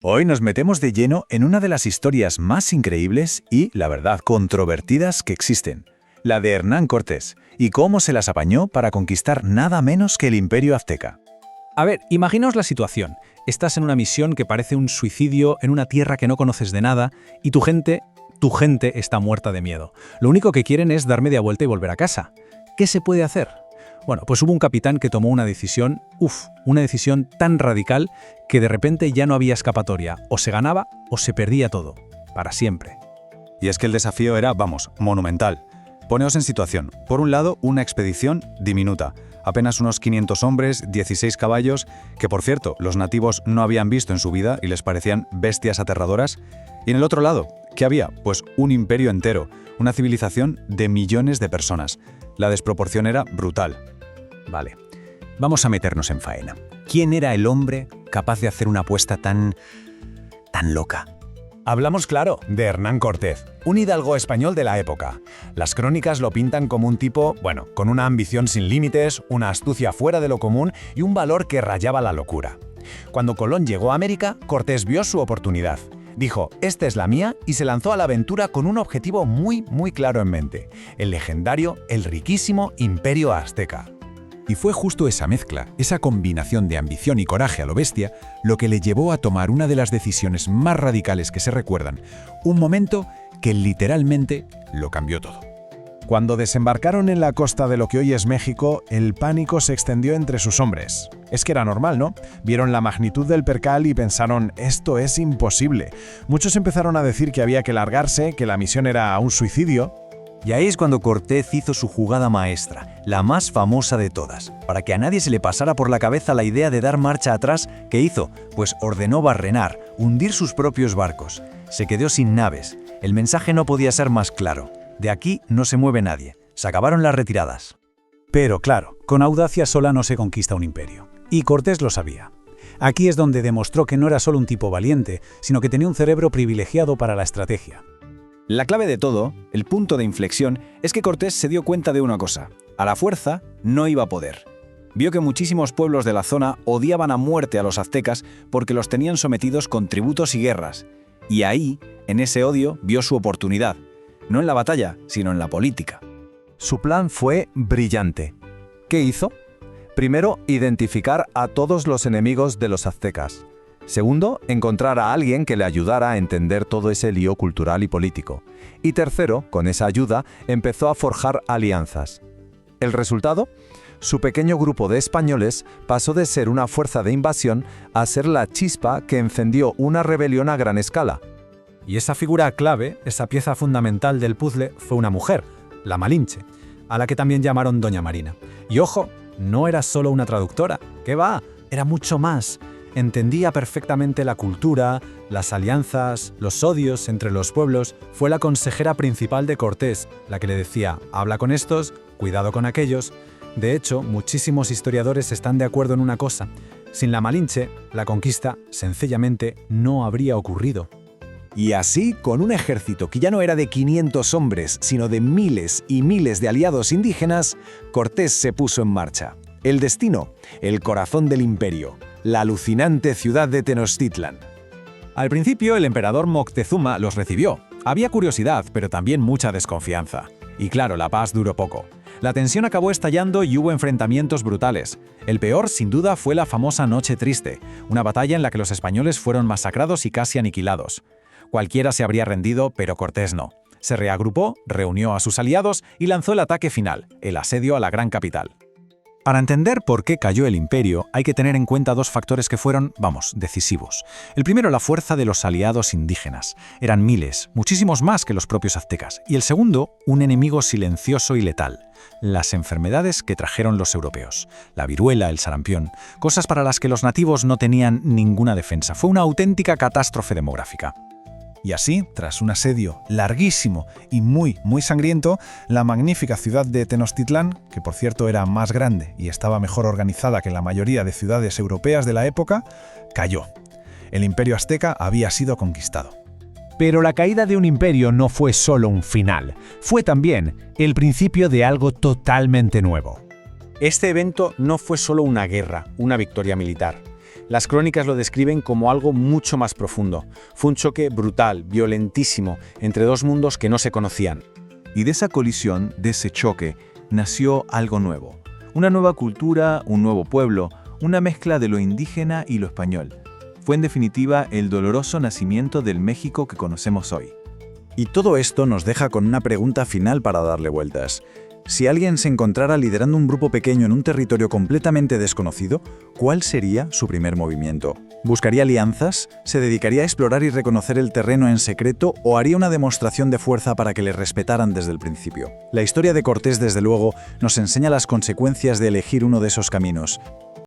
Hoy nos metemos de lleno en una de las historias más increíbles y, la verdad, controvertidas que existen, la de Hernán Cortés, y cómo se las apañó para conquistar nada menos que el Imperio Azteca. A ver, imaginaos la situación. Estás en una misión que parece un suicidio en una tierra que no conoces de nada y tu gente está muerta de miedo. Lo único que quieren es dar media vuelta y volver a casa. ¿Qué se puede hacer? Bueno, pues hubo un capitán que tomó una decisión tan radical que de repente ya no había escapatoria. O se ganaba o se perdía todo. Para siempre. Y es que el desafío era, monumental. Poneos en situación. Por un lado, una expedición diminuta. Apenas unos 500 hombres, 16 caballos, que por cierto, los nativos no habían visto en su vida y les parecían bestias aterradoras. Y en el otro lado, ¿qué había? Pues un imperio entero, una civilización de millones de personas. La desproporción era brutal. Vale, vamos a meternos en faena. ¿Quién era el hombre capaz de hacer una apuesta tan loca? Hablamos, claro, de Hernán Cortés, un hidalgo español de la época. Las crónicas lo pintan como un tipo, con una ambición sin límites, una astucia fuera de lo común y un valor que rayaba la locura. Cuando Colón llegó a América, Cortés vio su oportunidad. Dijo, esta es la mía, y se lanzó a la aventura con un objetivo muy claro en mente: el legendario, el riquísimo Imperio Azteca. Y fue justo esa mezcla, esa combinación de ambición y coraje a lo bestia, lo que le llevó a tomar una de las decisiones más radicales que se recuerdan, un momento que literalmente lo cambió todo. Cuando desembarcaron en la costa de lo que hoy es México, el pánico se extendió entre sus hombres. Es que era normal, ¿no? Vieron la magnitud del percal y pensaron, esto es imposible. Muchos empezaron a decir que había que largarse, que la misión era un suicidio. Y ahí es cuando Cortés hizo su jugada maestra, la más famosa de todas. Para que a nadie se le pasara por la cabeza la idea de dar marcha atrás, ¿qué hizo? Pues ordenó barrenar, hundir sus propios barcos. Se quedó sin naves. El mensaje no podía ser más claro. De aquí no se mueve nadie. Se acabaron las retiradas. Pero claro, con audacia sola no se conquista un imperio. Y Cortés lo sabía. Aquí es donde demostró que no era solo un tipo valiente, sino que tenía un cerebro privilegiado para la estrategia. La clave de todo, el punto de inflexión, es que Cortés se dio cuenta de una cosa: a la fuerza no iba a poder. Vio que muchísimos pueblos de la zona odiaban a muerte a los aztecas porque los tenían sometidos con tributos y guerras. Y ahí, en ese odio, vio su oportunidad. No en la batalla, sino en la política. Su plan fue brillante. ¿Qué hizo? Primero, identificar a todos los enemigos de los aztecas. Segundo, encontrar a alguien que le ayudara a entender todo ese lío cultural y político. Y tercero, con esa ayuda, empezó a forjar alianzas. ¿El resultado? Su pequeño grupo de españoles pasó de ser una fuerza de invasión a ser la chispa que encendió una rebelión a gran escala. Y esa figura clave, esa pieza fundamental del puzzle, fue una mujer, la Malinche, a la que también llamaron Doña Marina. Y ojo, no era solo una traductora, ¿qué va? Era mucho más. Entendía perfectamente la cultura, las alianzas, los odios entre los pueblos. Fue la consejera principal de Cortés, la que le decía, habla con estos, cuidado con aquellos. De hecho, muchísimos historiadores están de acuerdo en una cosa: sin la Malinche, la conquista sencillamente no habría ocurrido. Y así, con un ejército que ya no era de 500 hombres, sino de miles y miles de aliados indígenas, Cortés se puso en marcha. El destino, el corazón del imperio, la alucinante ciudad de Tenochtitlan. Al principio, el emperador Moctezuma los recibió. Había curiosidad, pero también mucha desconfianza. Y claro, la paz duró poco. La tensión acabó estallando y hubo enfrentamientos brutales. El peor, sin duda, fue la famosa Noche Triste, una batalla en la que los españoles fueron masacrados y casi aniquilados. Cualquiera se habría rendido, pero Cortés no. Se reagrupó, reunió a sus aliados y lanzó el ataque final, el asedio a la gran capital. Para entender por qué cayó el imperio, hay que tener en cuenta dos factores que fueron, decisivos. El primero, la fuerza de los aliados indígenas. Eran miles, muchísimos más que los propios aztecas. Y el segundo, un enemigo silencioso y letal: las enfermedades que trajeron los europeos. La viruela, el sarampión, cosas para las que los nativos no tenían ninguna defensa. Fue una auténtica catástrofe demográfica. Y así, tras un asedio larguísimo y muy sangriento, la magnífica ciudad de Tenochtitlán, que por cierto era más grande y estaba mejor organizada que la mayoría de ciudades europeas de la época, cayó. El imperio azteca había sido conquistado. Pero la caída de un imperio no fue solo un final, fue también el principio de algo totalmente nuevo. Este evento no fue solo una guerra, una victoria militar. Las crónicas lo describen como algo mucho más profundo. Fue un choque brutal, violentísimo, entre dos mundos que no se conocían. Y de esa colisión, de ese choque, nació algo nuevo. Una nueva cultura, un nuevo pueblo, una mezcla de lo indígena y lo español. Fue en definitiva el doloroso nacimiento del México que conocemos hoy. Y todo esto nos deja con una pregunta final para darle vueltas. Si alguien se encontrara liderando un grupo pequeño en un territorio completamente desconocido, ¿cuál sería su primer movimiento? ¿Buscaría alianzas? ¿Se dedicaría a explorar y reconocer el terreno en secreto o haría una demostración de fuerza para que le respetaran desde el principio? La historia de Cortés, desde luego, nos enseña las consecuencias de elegir uno de esos caminos.